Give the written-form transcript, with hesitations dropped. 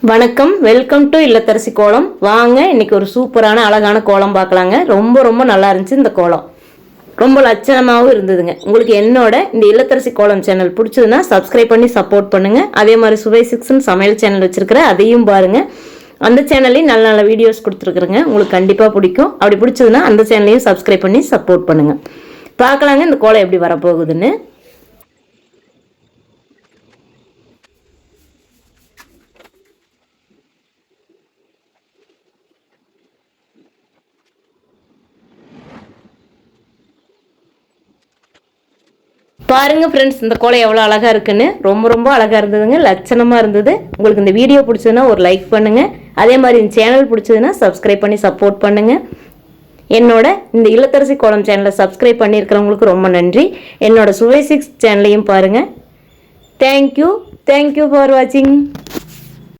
வணக்கம், welcome to இல்லத்தரசி கோலம். வாங்க இன்னைக்கு ஒரு சூப்பரான அழகான கோலம் பார்க்கலாங்க. ரொம்ப ரொம்ப நல்லா இருந்துச்சு. இந்த கோலம் ரொம்ப லட்சணமாகவும் இருந்ததுங்க. உங்களுக்கு என்னோட இந்த இல்லத்தரசி கோலம் சேனல் பிடிச்சதுன்னா சப்ஸ்கிரைப் பண்ணி சப்போர்ட் பண்ணுங்க. அதே மாதிரி சுவை சிக்ஸ்ன்னு சமையல் சேனல் வச்சிருக்கிற அதையும் பாருங்க. அந்த சேனல்லையும் நல்ல நல்ல வீடியோஸ் கொடுத்துருக்குறேங்க. உங்களுக்கு கண்டிப்பாக பிடிக்கும். அப்படி பிடிச்சதுன்னா அந்த சேனலையும் சப்ஸ்கிரைப் பண்ணி சப்போர்ட் பண்ணுங்க. பார்க்கலாங்க இந்த கோலம் எப்படி வரப்போகுதுன்னு. பாருங்க ஃப்ரெண்ட்ஸ், இந்த கோலம் எவ்வளோ அழகாக இருக்குன்னு. ரொம்ப ரொம்ப அழகாக இருந்ததுங்க, லட்சணமாக இருந்தது. உங்களுக்கு இந்த வீடியோ பிடிச்சதுன்னா ஒரு லைக் பண்ணுங்கள். அதே மாதிரி இந்த சேனல் பிடிச்சதுன்னா சப்ஸ்கிரைப் பண்ணி சப்போர்ட் பண்ணுங்கள். என்னோட இந்த இல்லத்தரசி கோலம் சேனலை சப்ஸ்கிரைப் பண்ணியிருக்கிறவங்களுக்கு ரொம்ப நன்றி. என்னோட சுவை சிக்ஸ் சேனலையும் பாருங்கள். தேங்க்யூ ஃபார் வாட்சிங்.